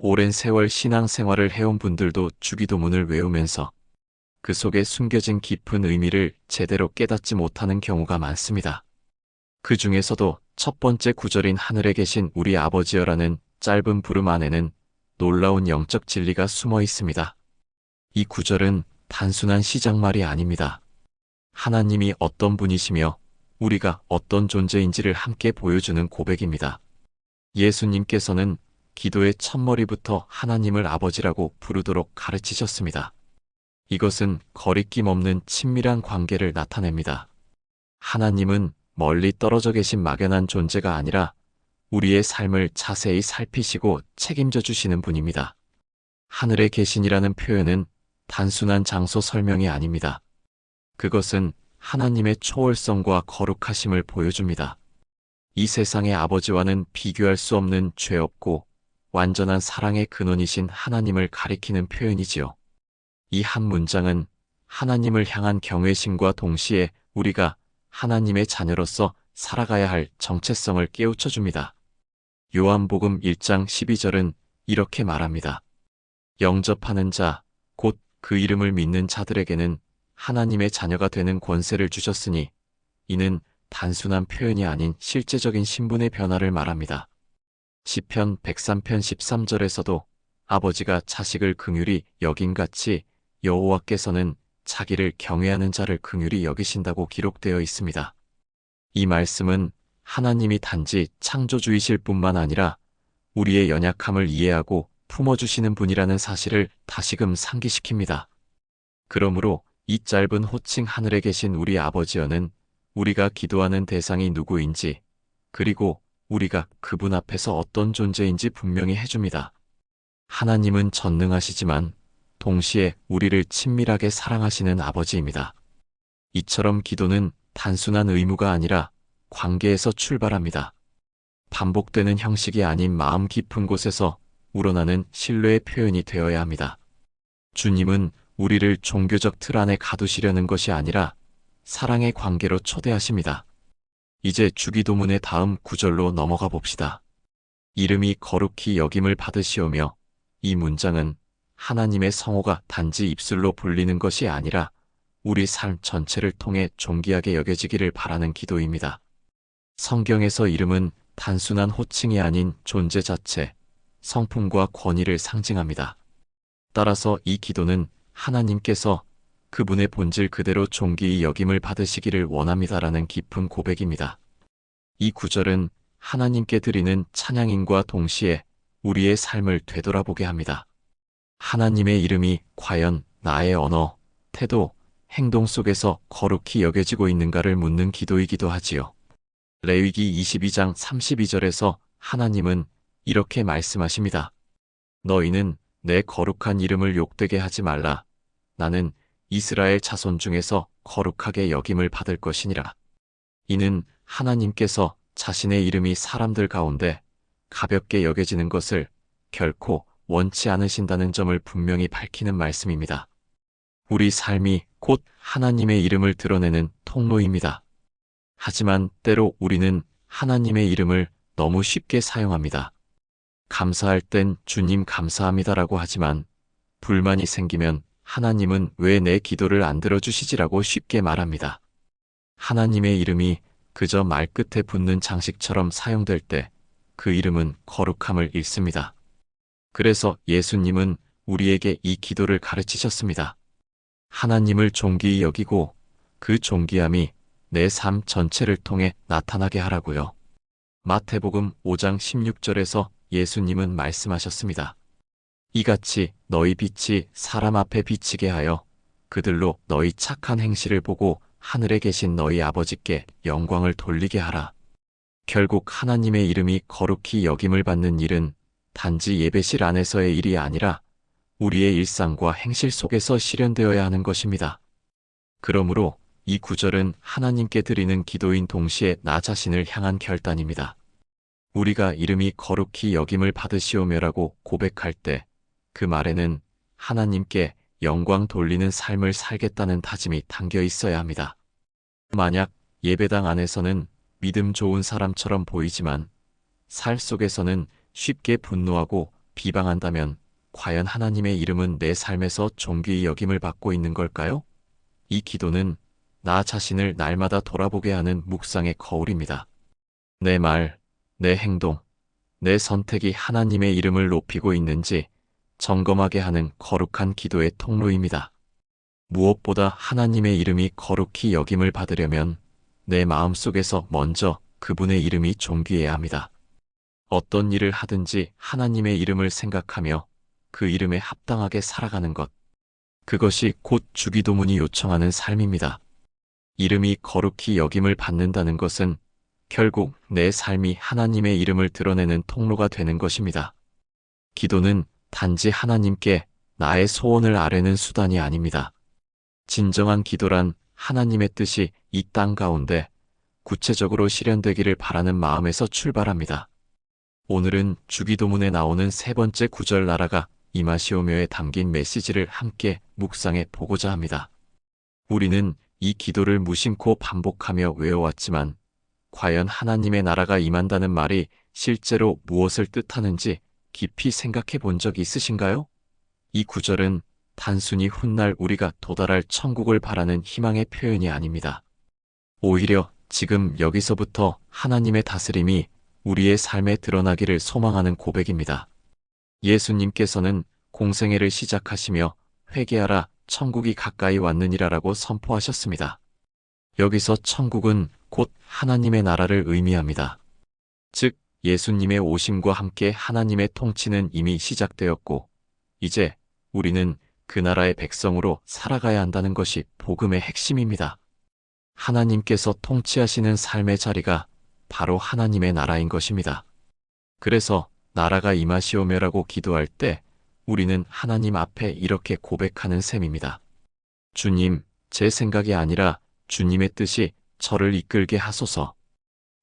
오랜 세월 신앙생활을 해온 분들도 주기도문을 외우면서 그 속에 숨겨진 깊은 의미를 제대로 깨닫지 못하는 경우가 많습니다. 그 중에서도 첫 번째 구절인 하늘에 계신 우리 아버지여라는 짧은 부름 안에는 놀라운 영적 진리가 숨어 있습니다. 이 구절은 단순한 시작말이 아닙니다. 하나님이 어떤 분이시며 우리가 어떤 존재인지를 함께 보여주는 고백입니다. 예수님께서는 기도의 첫머리부터 하나님을 아버지라고 부르도록 가르치셨습니다. 이것은 거리낌 없는 친밀한 관계를 나타냅니다. 하나님은 멀리 떨어져 계신 막연한 존재가 아니라 우리의 삶을 자세히 살피시고 책임져 주시는 분입니다. 하늘에 계신이라는 표현은 단순한 장소 설명이 아닙니다. 그것은 하나님의 초월성과 거룩하심을 보여줍니다. 이 세상의 아버지와는 비교할 수 없는 죄 없고 완전한 사랑의 근원이신 하나님을 가리키는 표현이지요. 이 한 문장은 하나님을 향한 경외심과 동시에 우리가 하나님의 자녀로서 살아가야 할 정체성을 깨우쳐 줍니다. 요한복음 1장 12절은 이렇게 말합니다. 영접하는 자, 곧 그 이름을 믿는 자들에게는 하나님의 자녀가 되는 권세를 주셨으니 이는 단순한 표현이 아닌 실제적인 신분의 변화를 말합니다. 시편 103편 13절에서도 아버지가 자식을 긍휼히 여김같이 여호와께서는 자기를 경외하는 자를 긍휼히 여기신다고 기록되어 있습니다. 이 말씀은 하나님이 단지 창조주이실 뿐만 아니라 우리의 연약함을 이해하고 품어주시는 분이라는 사실을 다시금 상기시킵니다. 그러므로 이 짧은 호칭 하늘에 계신 우리 아버지여는 우리가 기도하는 대상이 누구인지 그리고 우리가 그분 앞에서 어떤 존재인지 분명히 해줍니다. 하나님은 전능하시지만 동시에 우리를 친밀하게 사랑하시는 아버지입니다. 이처럼 기도는 단순한 의무가 아니라 관계에서 출발합니다. 반복되는 형식이 아닌 마음 깊은 곳에서 우러나는 신뢰의 표현이 되어야 합니다. 주님은 우리를 종교적 틀 안에 가두시려는 것이 아니라 사랑의 관계로 초대하십니다. 이제 주기도문의 다음 구절로 넘어가 봅시다. 이름이 거룩히 여김을 받으시오며 이 문장은 하나님의 성호가 단지 입술로 불리는 것이 아니라 우리 삶 전체를 통해 존귀하게 여겨지기를 바라는 기도입니다. 성경에서 이름은 단순한 호칭이 아닌 존재 자체, 성품과 권위를 상징합니다. 따라서 이 기도는 하나님께서 그분의 본질 그대로 존귀히 여김을 받으시기를 원합니다라는 깊은 고백입니다. 이 구절은 하나님께 드리는 찬양인과 동시에 우리의 삶을 되돌아보게 합니다. 하나님의 이름이 과연 나의 언어, 태도, 행동 속에서 거룩히 여겨지고 있는가를 묻는 기도이기도 하지요. 레위기 22장 32절에서 하나님은 이렇게 말씀하십니다. 너희는 내 거룩한 이름을 욕되게 하지 말라. 나는 이스라엘 자손 중에서 거룩하게 여김을 받을 것이니라. 이는 하나님께서 자신의 이름이 사람들 가운데 가볍게 여겨지는 것을 결코 원치 않으신다는 점을 분명히 밝히는 말씀입니다. 우리 삶이 곧 하나님의 이름을 드러내는 통로입니다. 하지만 때로 우리는 하나님의 이름을 너무 쉽게 사용합니다. 감사할 땐 주님 감사합니다라고 하지만 불만이 생기면 하나님은 왜 내 기도를 안 들어주시지라고 쉽게 말합니다. 하나님의 이름이 그저 말끝에 붙는 장식처럼 사용될 때 그 이름은 거룩함을 잃습니다. 그래서 예수님은 우리에게 이 기도를 가르치셨습니다. 하나님을 존귀히 여기고 그 존귀함이 내 삶 전체를 통해 나타나게 하라고요. 마태복음 5장 16절에서 예수님은 말씀하셨습니다. 이같이 너희 빛이 사람 앞에 비치게 하여 그들로 너희 착한 행실을 보고 하늘에 계신 너희 아버지께 영광을 돌리게 하라. 결국 하나님의 이름이 거룩히 여김을 받는 일은 단지 예배실 안에서의 일이 아니라 우리의 일상과 행실 속에서 실현되어야 하는 것입니다. 그러므로 이 구절은 하나님께 드리는 기도인 동시에 나 자신을 향한 결단입니다. 우리가 이름이 거룩히 여김을 받으시오며라고 고백할 때 그 말에는 하나님께 영광 돌리는 삶을 살겠다는 다짐이 담겨 있어야 합니다. 만약 예배당 안에서는 믿음 좋은 사람처럼 보이지만 살 속에서는 쉽게 분노하고 비방한다면 과연 하나님의 이름은 내 삶에서 존귀히 여김을 받고 있는 걸까요? 이 기도는 나 자신을 날마다 돌아보게 하는 묵상의 거울입니다. 내 말, 내 행동, 내 선택이 하나님의 이름을 높이고 있는지 점검하게 하는 거룩한 기도의 통로입니다. 무엇보다 하나님의 이름이 거룩히 여김을 받으려면 내 마음속에서 먼저 그분의 이름이 존귀해야 합니다. 어떤 일을 하든지 하나님의 이름을 생각하며 그 이름에 합당하게 살아가는 것. 그것이 곧 주기도문이 요청하는 삶입니다. 이름이 거룩히 여김을 받는다는 것은 결국 내 삶이 하나님의 이름을 드러내는 통로가 되는 것입니다. 기도는 단지 하나님께 나의 소원을 아뢰는 수단이 아닙니다. 진정한 기도란 하나님의 뜻이 이 땅 가운데 구체적으로 실현되기를 바라는 마음에서 출발합니다. 오늘은 주기도문에 나오는 세 번째 구절 나라가 임하시오며에 담긴 메시지를 함께 묵상해 보고자 합니다. 우리는 이 기도를 무심코 반복하며 외워왔지만 과연 하나님의 나라가 임한다는 말이 실제로 무엇을 뜻하는지 깊이 생각해 본 적 있으신가요? 이 구절은 단순히 훗날 우리가 도달할 천국을 바라는 희망의 표현이 아닙니다. 오히려 지금 여기서부터 하나님의 다스림이 우리의 삶에 드러나기를 소망하는 고백입니다. 예수님께서는 공생애를 시작하시며 회개하라 천국이 가까이 왔느니라라고 선포하셨습니다. 여기서 천국은 곧 하나님의 나라를 의미합니다. 즉 예수님의 오심과 함께 하나님의 통치는 이미 시작되었고 이제 우리는 그 나라의 백성으로 살아가야 한다는 것이 복음의 핵심입니다. 하나님께서 통치하시는 삶의 자리가 바로 하나님의 나라인 것입니다. 그래서 나라가 임하시오며라고 기도할 때 우리는 하나님 앞에 이렇게 고백하는 셈입니다. 주님, 제 생각이 아니라 주님의 뜻이 저를 이끌게 하소서.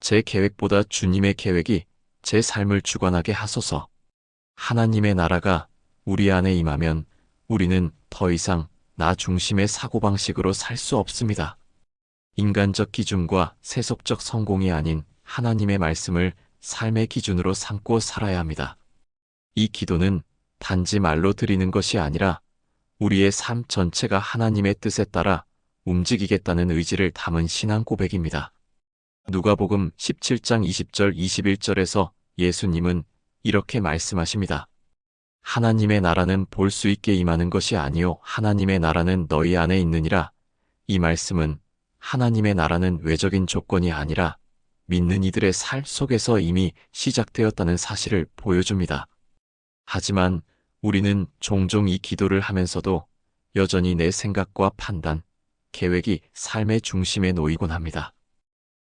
제 계획보다 주님의 계획이 제 삶을 주관하게 하소서. 하나님의 나라가 우리 안에 임하면 우리는 더 이상 나 중심의 사고방식으로 살 수 없습니다. 인간적 기준과 세속적 성공이 아닌 하나님의 말씀을 삶의 기준으로 삼고 살아야 합니다. 이 기도는 단지 말로 드리는 것이 아니라 우리의 삶 전체가 하나님의 뜻에 따라 움직이겠다는 의지를 담은 신앙 고백입니다. 누가복음 17장 20절 21절에서 예수님은 이렇게 말씀하십니다. 하나님의 나라는 볼 수 있게 임하는 것이 아니요 하나님의 나라는 너희 안에 있느니라. 이 말씀은 하나님의 나라는 외적인 조건이 아니라 믿는 이들의 삶 속에서 이미 시작되었다는 사실을 보여줍니다. 하지만 우리는 종종 이 기도를 하면서도 여전히 내 생각과 판단, 계획이 삶의 중심에 놓이곤 합니다.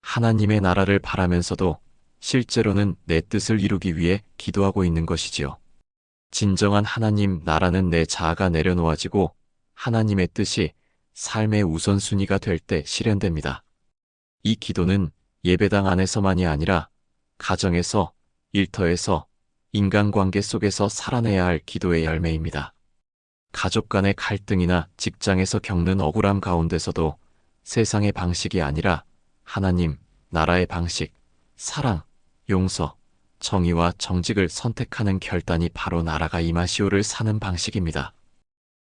하나님의 나라를 바라면서도 실제로는 내 뜻을 이루기 위해 기도하고 있는 것이지요. 진정한 하나님 나라는 내 자아가 내려놓아지고 하나님의 뜻이 삶의 우선순위가 될 때 실현됩니다. 이 기도는 예배당 안에서만이 아니라 가정에서, 일터에서, 인간관계 속에서 살아내야 할 기도의 열매입니다. 가족 간의 갈등이나 직장에서 겪는 억울함 가운데서도 세상의 방식이 아니라 하나님, 나라의 방식, 사랑, 용서, 정의와 정직을 선택하는 결단이 바로 나라가 임하시오를 사는 방식입니다.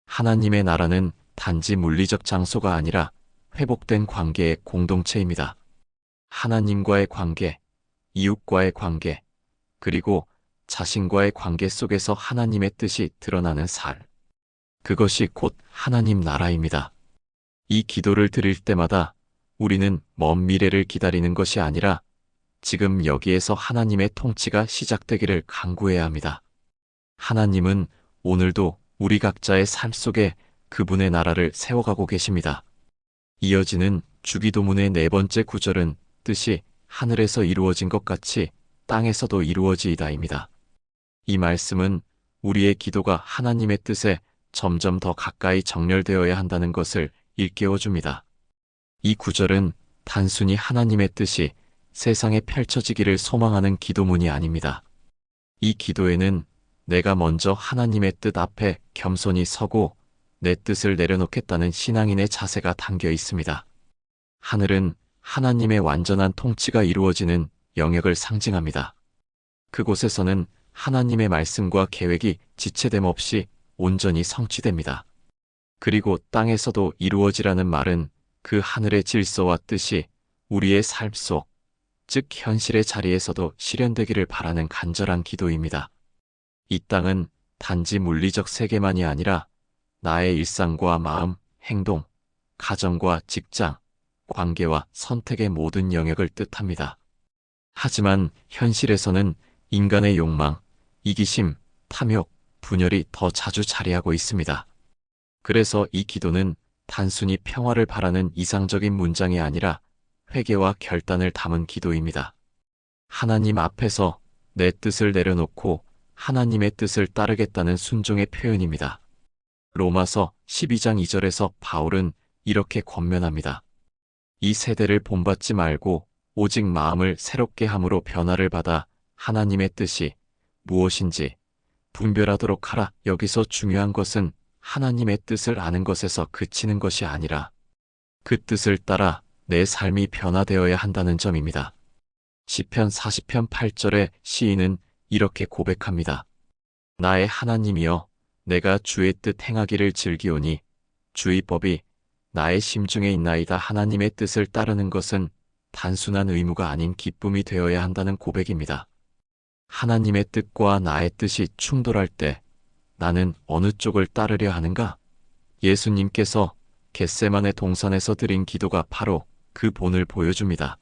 하나님의 나라는 단지 물리적 장소가 아니라 회복된 관계의 공동체입니다. 하나님과의 관계, 이웃과의 관계, 그리고 자신과의 관계 속에서 하나님의 뜻이 드러나는 삶. 그것이 곧 하나님 나라입니다. 이 기도를 드릴 때마다 우리는 먼 미래를 기다리는 것이 아니라 지금 여기에서 하나님의 통치가 시작되기를 간구해야 합니다. 하나님은 오늘도 우리 각자의 삶 속에 그분의 나라를 세워가고 계십니다. 이어지는 주기도문의 네 번째 구절은 뜻이 하늘에서 이루어진 것 같이 땅에서도 이루어지이다입니다. 이 말씀은 우리의 기도가 하나님의 뜻에 점점 더 가까이 정렬되어야 한다는 것을 일깨워줍니다. 이 구절은 단순히 하나님의 뜻이 세상에 펼쳐지기를 소망하는 기도문이 아닙니다. 이 기도에는 내가 먼저 하나님의 뜻 앞에 겸손히 서고 내 뜻을 내려놓겠다는 신앙인의 자세가 담겨 있습니다. 하늘은 하나님의 완전한 통치가 이루어지는 영역을 상징합니다. 그곳에서는 하나님의 말씀과 계획이 지체됨 없이 온전히 성취됩니다. 그리고 땅에서도 이루어지라는 말은 그 하늘의 질서와 뜻이 우리의 삶 속, 즉 현실의 자리에서도 실현되기를 바라는 간절한 기도입니다. 이 땅은 단지 물리적 세계만이 아니라 나의 일상과 마음, 행동, 가정과 직장, 관계와 선택의 모든 영역을 뜻합니다. 하지만 현실에서는 인간의 욕망, 이기심, 탐욕, 분열이 더 자주 자리하고 있습니다. 그래서 이 기도는 단순히 평화를 바라는 이상적인 문장이 아니라 회개와 결단을 담은 기도입니다. 하나님 앞에서 내 뜻을 내려놓고 하나님의 뜻을 따르겠다는 순종의 표현입니다. 로마서 12장 2절에서 바울은 이렇게 권면합니다. 이 세대를 본받지 말고 오직 마음을 새롭게 함으로 변화를 받아 하나님의 뜻이 무엇인지 분별하도록 하라. 여기서 중요한 것은 하나님의 뜻을 아는 것에서 그치는 것이 아니라 그 뜻을 따라 내 삶이 변화되어야 한다는 점입니다. 시편 40편 8절에 시인은 이렇게 고백합니다. 나의 하나님이여, 내가 주의 뜻 행하기를 즐기오니 주의 법이 나의 심중에 있나이다. 하나님의 뜻을 따르는 것은 단순한 의무가 아닌 기쁨이 되어야 한다는 고백입니다. 하나님의 뜻과 나의 뜻이 충돌할 때 나는 어느 쪽을 따르려 하는가? 예수님께서 겟세마네 동산에서 드린 기도가 바로 그 본을 보여줍니다.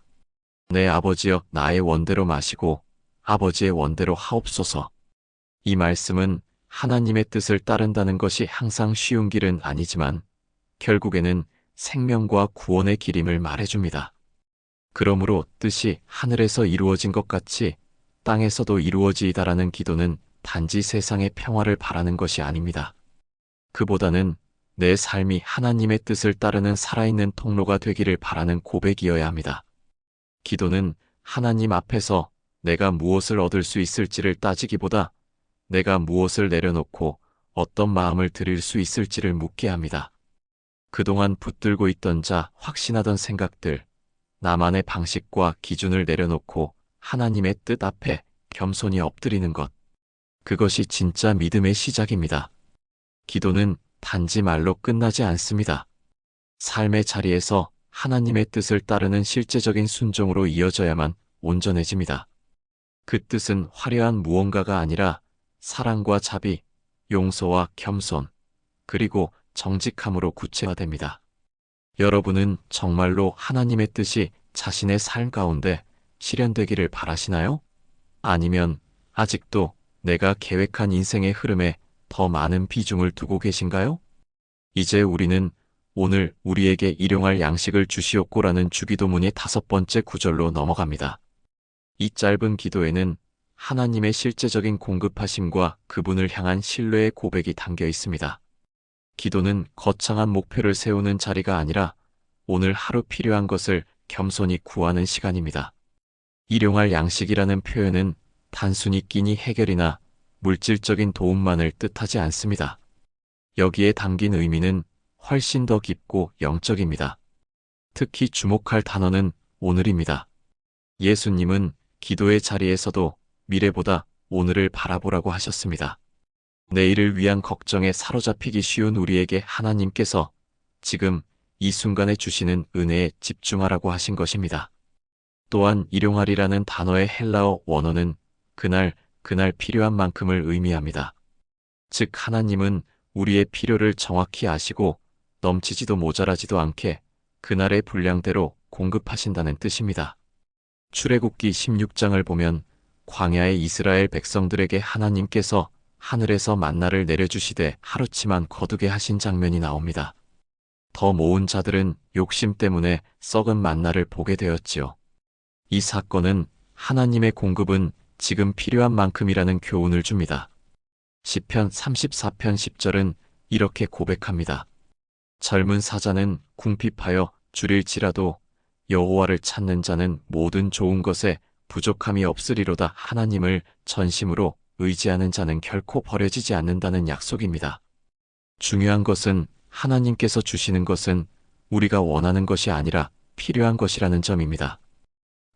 내 아버지여, 나의 원대로 마시고 아버지의 원대로 하옵소서. 이 말씀은 하나님의 뜻을 따른다는 것이 항상 쉬운 길은 아니지만 결국에는 생명과 구원의 길임을 말해줍니다. 그러므로 뜻이 하늘에서 이루어진 것 같이 땅에서도 이루어지이다라는 기도는 단지 세상의 평화를 바라는 것이 아닙니다. 그보다는 내 삶이 하나님의 뜻을 따르는 살아있는 통로가 되기를 바라는 고백이어야 합니다. 기도는 하나님 앞에서 내가 무엇을 얻을 수 있을지를 따지기보다 내가 무엇을 내려놓고 어떤 마음을 드릴 수 있을지를 묻게 합니다. 그동안 붙들고 있던 자, 확신하던 생각들, 나만의 방식과 기준을 내려놓고 하나님의 뜻 앞에 겸손히 엎드리는 것. 그것이 진짜 믿음의 시작입니다. 기도는 단지 말로 끝나지 않습니다. 삶의 자리에서 하나님의 뜻을 따르는 실제적인 순종으로 이어져야만 온전해집니다. 그 뜻은 화려한 무언가가 아니라 사랑과 자비, 용서와 겸손, 그리고 정직함으로 구체화됩니다. 여러분은 정말로 하나님의 뜻이 자신의 삶 가운데 실현되기를 바라시나요? 아니면 아직도 내가 계획한 인생의 흐름에 더 많은 비중을 두고 계신가요? 이제 우리는 오늘 우리에게 일용할 양식을 주시옵고라는 주기도문의 5번째 구절로 넘어갑니다. 이 짧은 기도에는 하나님의 실제적인 공급하심과 그분을 향한 신뢰의 고백이 담겨 있습니다. 기도는 거창한 목표를 세우는 자리가 아니라 오늘 하루 필요한 것을 겸손히 구하는 시간입니다. 일용할 양식이라는 표현은 단순히 끼니 해결이나 물질적인 도움만을 뜻하지 않습니다. 여기에 담긴 의미는 훨씬 더 깊고 영적입니다. 특히 주목할 단어는 오늘입니다. 예수님은 기도의 자리에서도 미래보다 오늘을 바라보라고 하셨습니다. 내일을 위한 걱정에 사로잡히기 쉬운 우리에게 하나님께서 지금 이 순간에 주시는 은혜에 집중하라고 하신 것입니다. 또한 일용할이라는 단어의 헬라어 원어는 그날 필요한 만큼을 의미합니다. 즉 하나님은 우리의 필요를 정확히 아시고 넘치지도 모자라지도 않게 그날의 분량대로 공급하신다는 뜻입니다. 출애굽기 16장을 보면 광야의 이스라엘 백성들에게 하나님께서 하늘에서 만나를 내려주시되 하루치만 거두게 하신 장면이 나옵니다. 더 모은 자들은 욕심 때문에 썩은 만나를 보게 되었지요. 이 사건은 하나님의 공급은 지금 필요한 만큼이라는 교훈을 줍니다. 시편 34편 10절은 이렇게 고백합니다. 젊은 사자는 궁핍하여 줄일지라도 여호와를 찾는 자는 모든 좋은 것에 부족함이 없으리로다. 하나님을 전심으로 의지하는 자는 결코 버려지지 않는다는 약속입니다. 중요한 것은 하나님께서 주시는 것은 우리가 원하는 것이 아니라 필요한 것이라는 점입니다.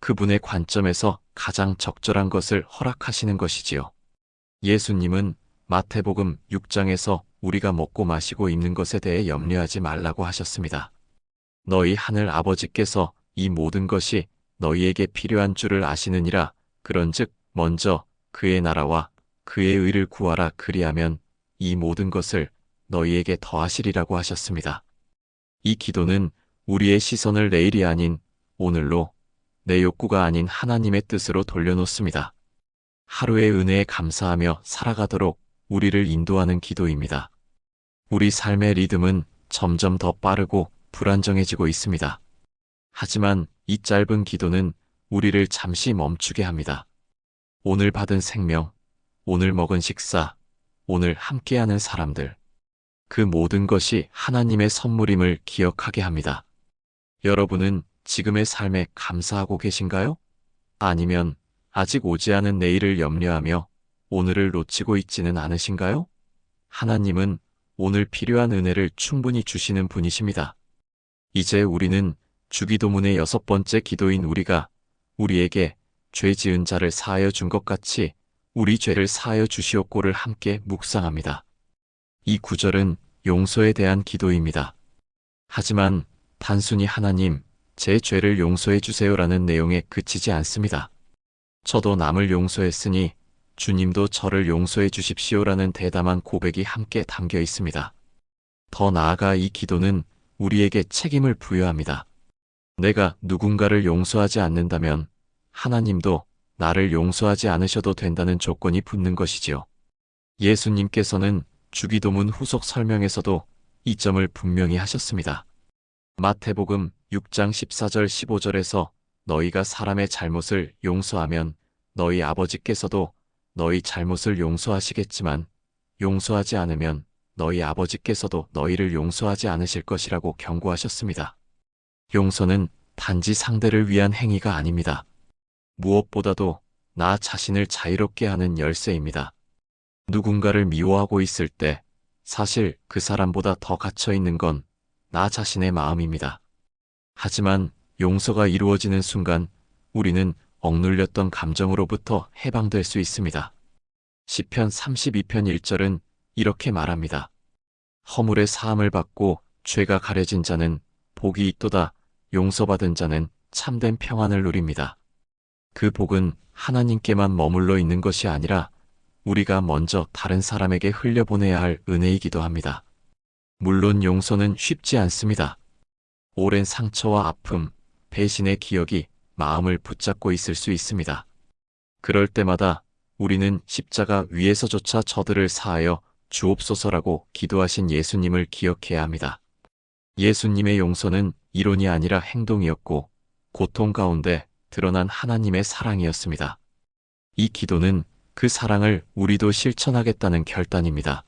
그분의 관점에서 가장 적절한 것을 허락하시는 것이지요. 예수님은 마태복음 6장에서 우리가 먹고 마시고 입는 것에 대해 염려하지 말라고 하셨습니다. 너희 하늘 아버지께서 이 모든 것이 너희에게 필요한 줄을 아시느니라. 그런즉 먼저 그의 나라와 그의 의를 구하라. 그리하면 이 모든 것을 너희에게 더하시리라고 하셨습니다. 이 기도는 우리의 시선을 내일이 아닌 오늘로, 내 욕구가 아닌 하나님의 뜻으로 돌려놓습니다. 하루의 은혜에 감사하며 살아가도록 우리를 인도하는 기도입니다. 우리 삶의 리듬은 점점 더 빠르고 불안정해지고 있습니다. 하지만 이 짧은 기도는 우리를 잠시 멈추게 합니다. 오늘 받은 생명, 오늘 먹은 식사, 오늘 함께하는 사람들, 그 모든 것이 하나님의 선물임을 기억하게 합니다. 여러분은 지금의 삶에 감사하고 계신가요? 아니면 아직 오지 않은 내일을 염려하며 오늘을 놓치고 있지는 않으신가요? 하나님은 오늘 필요한 은혜를 충분히 주시는 분이십니다. 이제 우리는 주기도문의 6번째 기도인 우리가 우리에게 죄 지은 자를 사하여 준 것 같이 우리 죄를 사하여 주시옵고를 함께 묵상합니다. 이 구절은 용서에 대한 기도입니다. 하지만 단순히 하나님, 제 죄를 용서해 주세요라는 내용에 그치지 않습니다. 저도 남을 용서했으니 주님도 저를 용서해 주십시오라는 대담한 고백이 함께 담겨 있습니다. 더 나아가 이 기도는 우리에게 책임을 부여합니다. 내가 누군가를 용서하지 않는다면 하나님도 나를 용서하지 않으셔도 된다는 조건이 붙는 것이지요. 예수님께서는 주기도문 후속 설명에서도 이 점을 분명히 하셨습니다. 마태복음 6장 14절 15절에서 너희가 사람의 잘못을 용서하면 너희 아버지께서도 너희 잘못을 용서하시겠지만 용서하지 않으면 너희 아버지께서도 너희를 용서하지 않으실 것이라고 경고하셨습니다. 용서는 단지 상대를 위한 행위가 아닙니다. 무엇보다도 나 자신을 자유롭게 하는 열쇠입니다. 누군가를 미워하고 있을 때 사실 그 사람보다 더 갇혀 있는 건 나 자신의 마음입니다. 하지만 용서가 이루어지는 순간 우리는 억눌렸던 감정으로부터 해방될 수 있습니다. 시편 32편 1절은 이렇게 말합니다. 허물의 사함을 받고 죄가 가려진 자는 복이 있도다. 용서받은 자는 참된 평안을 누립니다. 그 복은 하나님께만 머물러 있는 것이 아니라 우리가 먼저 다른 사람에게 흘려보내야 할 은혜이기도 합니다. 물론 용서는 쉽지 않습니다. 오랜 상처와 아픔, 배신의 기억이 마음을 붙잡고 있을 수 있습니다. 그럴 때마다 우리는 십자가 위에서조차 저들을 사하여 주옵소서라고 기도하신 예수님을 기억해야 합니다. 예수님의 용서는 이론이 아니라 행동이었고 고통 가운데 드러난 하나님의 사랑이었습니다. 이 기도는 그 사랑을 우리도 실천하겠다는 결단입니다.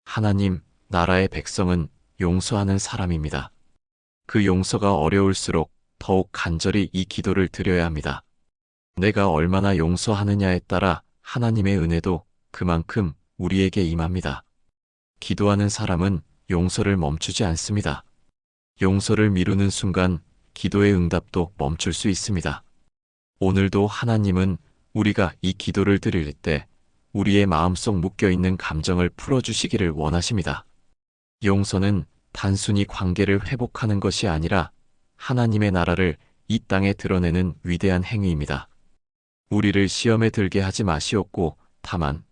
하나님, 나라의 백성은 용서하는 사람입니다. 그 용서가 어려울수록 더욱 간절히 이 기도를 드려야 합니다. 내가 얼마나 용서하느냐에 따라 하나님의 은혜도 그만큼 우리에게 임합니다. 기도하는 사람은 용서를 멈추지 않습니다. 용서를 미루는 순간 기도의 응답도 멈출 수 있습니다. 오늘도 하나님은 우리가 이 기도를 드릴 때 우리의 마음속 묶여있는 감정을 풀어주시기를 원하십니다. 용서는 단순히 관계를 회복하는 것이 아니라 하나님의 나라를 이 땅에 드러내는 위대한 행위입니다. 우리를 시험에 들게 하지 마시옵고 다만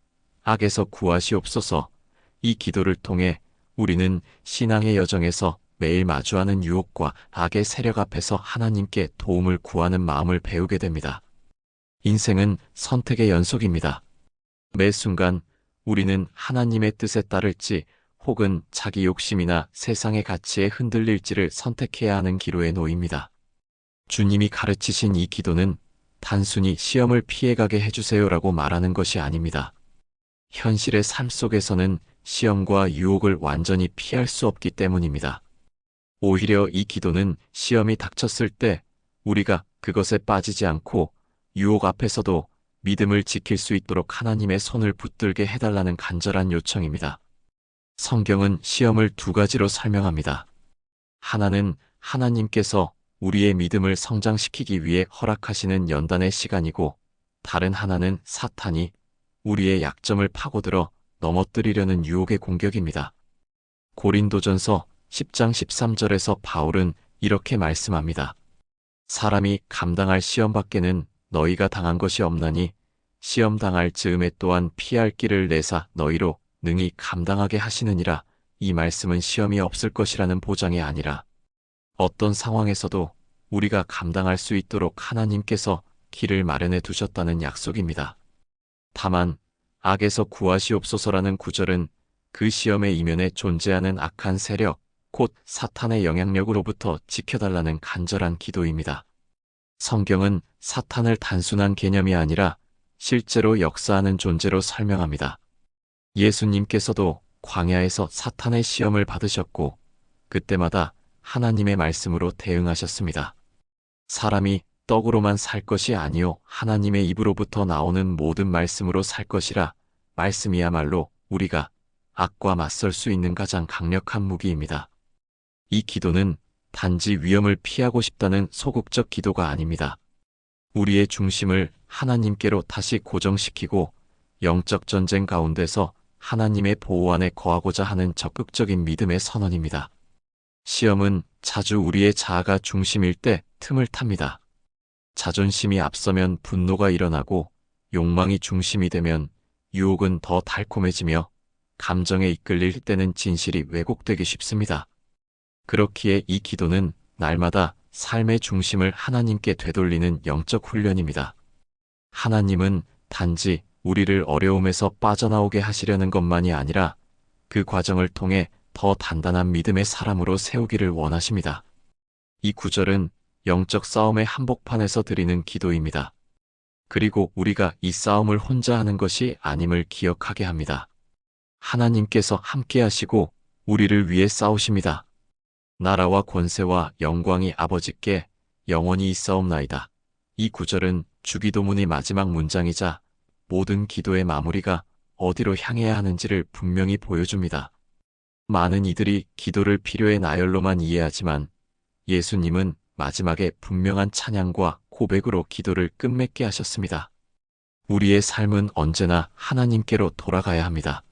악에서 구하시옵소서. 이 기도를 통해 우리는 신앙의 여정에서 매일 마주하는 유혹과 악의 세력 앞에서 하나님께 도움을 구하는 마음을 배우게 됩니다. 인생은 선택의 연속입니다. 매 순간 우리는 하나님의 뜻에 따를지 혹은 자기 욕심이나 세상의 가치에 흔들릴지를 선택해야 하는 기로에 놓입니다. 주님이 가르치신 이 기도는 단순히 시험을 피해가게 해주세요라고 말하는 것이 아닙니다. 현실의 삶 속에서는 시험과 유혹을 완전히 피할 수 없기 때문입니다. 오히려 이 기도는 시험이 닥쳤을 때 우리가 그것에 빠지지 않고 유혹 앞에서도 믿음을 지킬 수 있도록 하나님의 손을 붙들게 해달라는 간절한 요청입니다. 성경은 시험을 두 가지로 설명합니다. 하나는 하나님께서 우리의 믿음을 성장시키기 위해 허락하시는 연단의 시간이고, 다른 하나는 사탄이 우리의 약점을 파고들어 넘어뜨리려는 유혹의 공격입니다. 고린도전서 10장 13절에서 바울은 이렇게 말씀합니다. 사람이 감당할 시험 밖에는 너희가 당한 것이 없나니 시험 당할 즈음에 또한 피할 길을 내사 너희로 능히 감당하게 하시느니라. 이 말씀은 시험이 없을 것이라는 보장이 아니라 어떤 상황에서도 우리가 감당할 수 있도록 하나님께서 길을 마련해 두셨다는 약속입니다. 다만 악에서 구하시옵소서라는 구절은 그 시험의 이면에 존재하는 악한 세력, 곧 사탄의 영향력으로부터 지켜달라는 간절한 기도입니다. 성경은 사탄을 단순한 개념이 아니라 실제로 역사하는 존재로 설명합니다. 예수님께서도 광야에서 사탄의 시험을 받으셨고 그때마다 하나님의 말씀으로 대응하셨습니다. 사람이 떡으로만 살 것이 아니요 하나님의 입으로부터 나오는 모든 말씀으로 살 것이라. 말씀이야말로 우리가 악과 맞설 수 있는 가장 강력한 무기입니다. 이 기도는 단지 위험을 피하고 싶다는 소극적 기도가 아닙니다. 우리의 중심을 하나님께로 다시 고정시키고 영적 전쟁 가운데서 하나님의 보호 안에 거하고자 하는 적극적인 믿음의 선언입니다. 시험은 자주 우리의 자아가 중심일 때 틈을 탑니다. 자존심이 앞서면 분노가 일어나고 욕망이 중심이 되면 유혹은 더 달콤해지며 감정에 이끌릴 때는 진실이 왜곡되기 쉽습니다. 그렇기에 이 기도는 날마다 삶의 중심을 하나님께 되돌리는 영적 훈련입니다. 하나님은 단지 우리를 어려움에서 빠져나오게 하시려는 것만이 아니라 그 과정을 통해 더 단단한 믿음의 사람으로 세우기를 원하십니다. 이 구절은 영적 싸움의 한복판에서 드리는 기도입니다. 그리고 우리가 이 싸움을 혼자 하는 것이 아님을 기억하게 합니다. 하나님께서 함께 하시고 우리를 위해 싸우십니다. 나라와 권세와 영광이 아버지께 영원히 있사옵나이다. 이 구절은 주기도문의 마지막 문장이자 모든 기도의 마무리가 어디로 향해야 하는지를 분명히 보여줍니다. 많은 이들이 기도를 필요의 나열로만 이해하지만 예수님은 마지막에 분명한 찬양과 고백으로 기도를 끝맺게 하셨습니다. 우리의 삶은 언제나 하나님께로 돌아가야 합니다.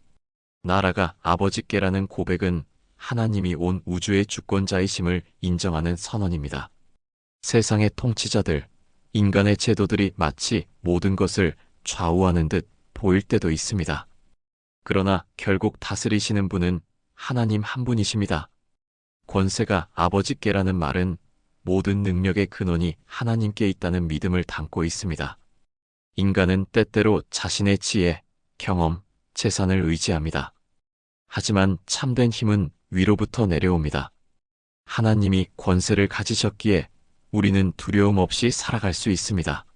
나라가 아버지께라는 고백은 하나님이 온 우주의 주권자이심을 인정하는 선언입니다. 세상의 통치자들, 인간의 제도들이 마치 모든 것을 좌우하는 듯 보일 때도 있습니다. 그러나 결국 다스리시는 분은 하나님 한 분이십니다. 권세가 아버지께라는 말은 모든 능력의 근원이 하나님께 있다는 믿음을 담고 있습니다. 인간은 때때로 자신의 지혜, 경험, 재산을 의지합니다. 하지만 참된 힘은 위로부터 내려옵니다. 하나님이 권세를 가지셨기에 우리는 두려움 없이 살아갈 수 있습니다.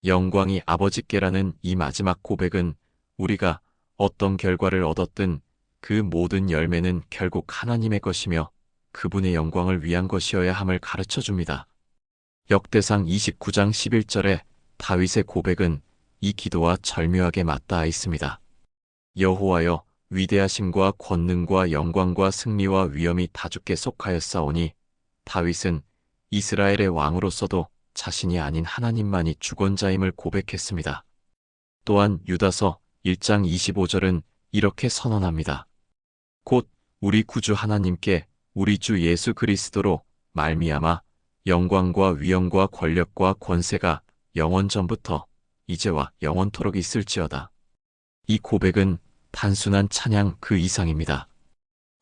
영광이 아버지께라는 이 마지막 고백은 우리가 어떤 결과를 얻었든 그 모든 열매는 결국 하나님의 것이며 그분의 영광을 위한 것이어야 함을 가르쳐 줍니다. 역대상 29장 11절에 다윗의 고백은 이 기도와 절묘하게 맞닿아 있습니다. 여호와여, 위대하심과 권능과 영광과 승리와 위엄이 다 주께 속하였사오니 다윗은 이스라엘의 왕으로서도 자신이 아닌 하나님만이 주권자임을 고백했습니다. 또한 유다서 1장 25절은 이렇게 선언합니다. 곧 우리 구주 하나님께 우리 주 예수 그리스도로 말미암아 영광과 위엄과 권력과 권세가 영원 전부터 이제와 영원토록 있을지어다. 이 고백은 단순한 찬양 그 이상입니다.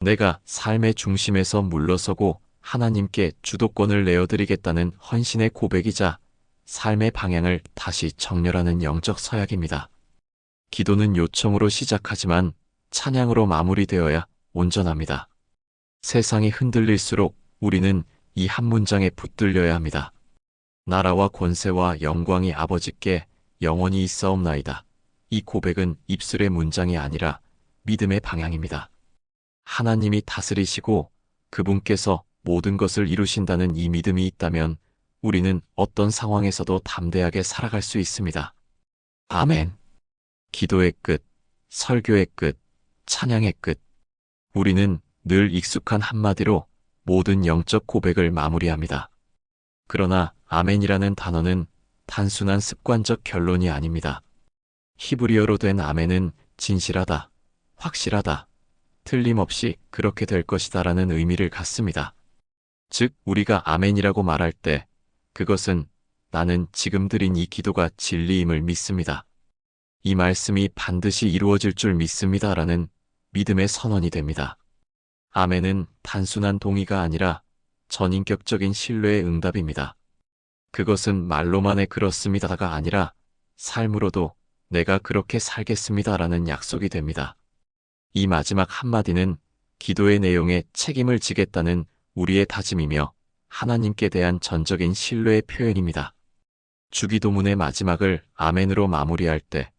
내가 삶의 중심에서 물러서고 하나님께 주도권을 내어드리겠다는 헌신의 고백이자 삶의 방향을 다시 정렬하는 영적 서약입니다. 기도는 요청으로 시작하지만 찬양으로 마무리되어야 온전합니다. 세상이 흔들릴수록 우리는 이 한 문장에 붙들려야 합니다. 나라와 권세와 영광이 아버지께 영원히 있사옵나이다. 이 고백은 입술의 문장이 아니라 믿음의 방향입니다. 하나님이 다스리시고 그분께서 모든 것을 이루신다는 이 믿음이 있다면 우리는 어떤 상황에서도 담대하게 살아갈 수 있습니다. 아멘. 기도의 끝, 설교의 끝, 찬양의 끝. 우리는 늘 익숙한 한마디로 모든 영적 고백을 마무리합니다. 그러나 아멘이라는 단어는 단순한 습관적 결론이 아닙니다. 히브리어로 된 아멘은 진실하다, 확실하다, 틀림없이 그렇게 될 것이다라는 의미를 갖습니다. 즉, 우리가 아멘이라고 말할 때 그것은 나는 지금 드린 이 기도가 진리임을 믿습니다. 이 말씀이 반드시 이루어질 줄 믿습니다라는 믿음의 선언이 됩니다. 아멘은 단순한 동의가 아니라 전인격적인 신뢰의 응답입니다. 그것은 말로만의 그렇습니다가 아니라 삶으로도 내가 그렇게 살겠습니다라는 약속이 됩니다. 이 마지막 한마디는 기도의 내용에 책임을 지겠다는 우리의 다짐이며 하나님께 대한 전적인 신뢰의 표현입니다. 주기도문의 마지막을 아멘으로 마무리할 때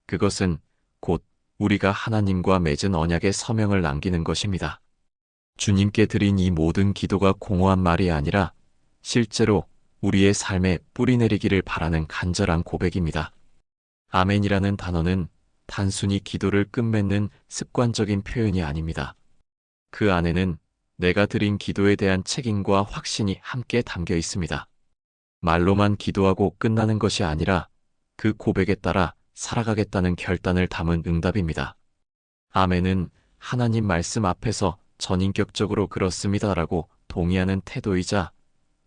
그것은 곧 우리가 하나님과 맺은 언약의 서명을 남기는 것입니다. 주님께 드린 이 모든 기도가 공허한 말이 아니라 실제로 우리의 삶에 뿌리내리기를 바라는 간절한 고백입니다. 아멘이라는 단어는 단순히 기도를 끝맺는 습관적인 표현이 아닙니다. 그 안에는 내가 드린 기도에 대한 책임과 확신이 함께 담겨 있습니다. 말로만 기도하고 끝나는 것이 아니라 그 고백에 따라 살아가겠다는 결단을 담은 응답입니다. 아멘은 하나님 말씀 앞에서 전인격적으로 그렇습니다라고 동의하는 태도이자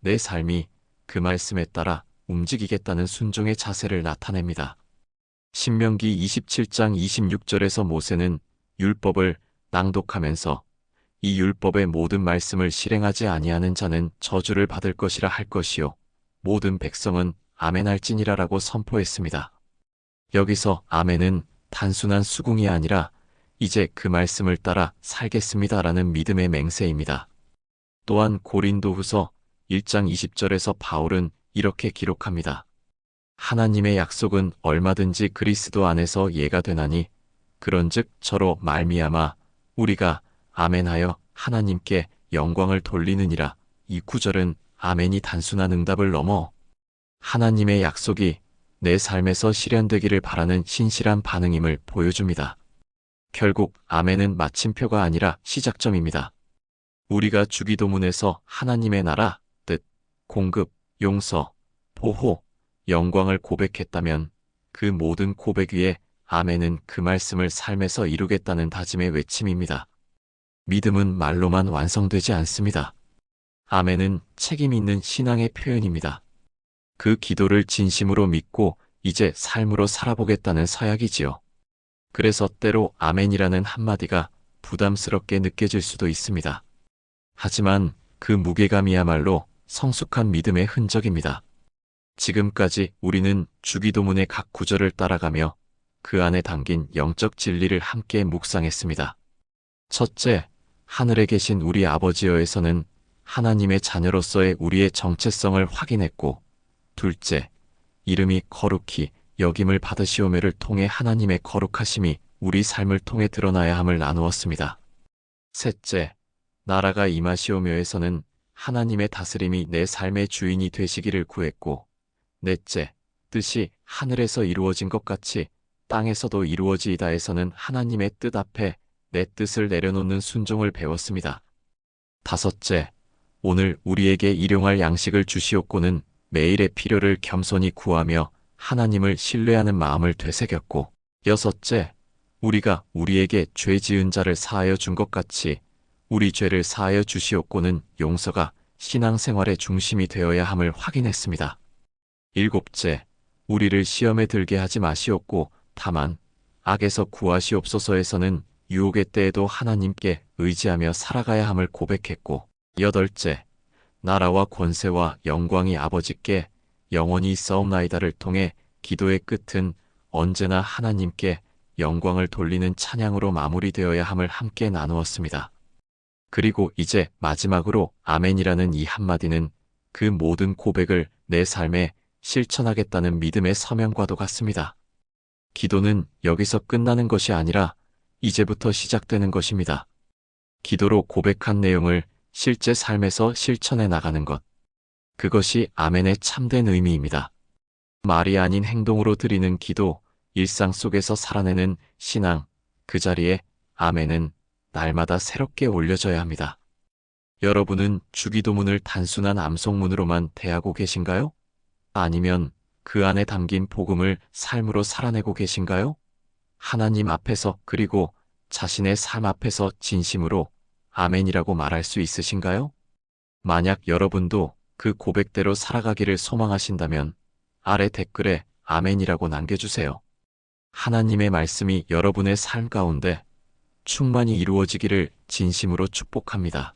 내 삶이 그 말씀에 따라 움직이겠다는 순종의 자세를 나타냅니다. 신명기 27장 26절에서 모세는 율법을 낭독하면서 이 율법의 모든 말씀을 실행하지 아니하는 자는 저주를 받을 것이라 할 것이요 모든 백성은 아멘할지니라라고 선포했습니다. 여기서 아멘은 단순한 수긍이 아니라 이제 그 말씀을 따라 살겠습니다라는 믿음의 맹세입니다. 또한 고린도후서 1장 20절에서 바울은 이렇게 기록합니다. 하나님의 약속은 얼마든지 그리스도 안에서 예가 되나니 그런즉 저로 말미암아 우리가 아멘하여 하나님께 영광을 돌리느니라. 이 구절은 아멘이 단순한 응답을 넘어 하나님의 약속이 내 삶에서 실현되기를 바라는 신실한 반응임을 보여줍니다. 결국 아멘은 마침표가 아니라 시작점입니다. 우리가 주기도문에서 하나님의 나라, 뜻, 공급, 용서, 보호, 영광을 고백했다면 그 모든 고백 위에 아멘은 그 말씀을 삶에서 이루겠다는 다짐의 외침입니다. 믿음은 말로만 완성되지 않습니다. 아멘은 책임 있는 신앙의 표현입니다. 그 기도를 진심으로 믿고 이제 삶으로 살아보겠다는 서약이지요. 그래서 때로 아멘이라는 한마디가 부담스럽게 느껴질 수도 있습니다. 하지만 그 무게감이야말로 성숙한 믿음의 흔적입니다. 지금까지 우리는 주기도문의 각 구절을 따라가며 그 안에 담긴 영적 진리를 함께 묵상했습니다. 첫째, 하늘에 계신 우리 아버지여에서는 하나님의 자녀로서의 우리의 정체성을 확인했고, 둘째, 이름이 거룩히 여김을 받으시오매를 통해 하나님의 거룩하심이 우리 삶을 통해 드러나야 함을 나누었습니다. 셋째, 나라가 임하시오며에서는 하나님의 다스림이 내 삶의 주인이 되시기를 구했고, 넷째, 뜻이 하늘에서 이루어진 것 같이 땅에서도 이루어지이다에서는 하나님의 뜻 앞에 내 뜻을 내려놓는 순종을 배웠습니다. 다섯째, 오늘 우리에게 일용할 양식을 주시옵고는 매일의 필요를 겸손히 구하며 하나님을 신뢰하는 마음을 되새겼고, 여섯째, 우리가 우리에게 죄 지은 자를 사하여 준 것 같이 우리 죄를 사하여 주시옵고는 용서가 신앙생활의 중심이 되어야 함을 확인했습니다. 일곱째, 우리를 시험에 들게 하지 마시옵고 다만 악에서 구하시옵소서에서는 유혹의 때에도 하나님께 의지하며 살아가야 함을 고백했고, 여덟째, 나라와 권세와 영광이 아버지께 영원히 있사옵나이다를 통해 기도의 끝은 언제나 하나님께 영광을 돌리는 찬양으로 마무리되어야 함을 함께 나누었습니다. 그리고 이제 마지막으로 아멘이라는 이 한마디는 그 모든 고백을 내 삶에 실천하겠다는 믿음의 서명과도 같습니다. 기도는 여기서 끝나는 것이 아니라 이제부터 시작되는 것입니다. 기도로 고백한 내용을 실제 삶에서 실천해 나가는 것. 그것이 아멘의 참된 의미입니다. 말이 아닌 행동으로 드리는 기도, 일상 속에서 살아내는 신앙, 그 자리에 아멘은 날마다 새롭게 올려져야 합니다. 여러분은 주기도문을 단순한 암송문으로만 대하고 계신가요? 아니면 그 안에 담긴 복음을 삶으로 살아내고 계신가요? 하나님 앞에서 그리고 자신의 삶 앞에서 진심으로 아멘이라고 말할 수 있으신가요? 만약 여러분도 그 고백대로 살아가기를 소망하신다면 아래 댓글에 아멘이라고 남겨주세요. 하나님의 말씀이 여러분의 삶 가운데 충만히 이루어지기를 진심으로 축복합니다.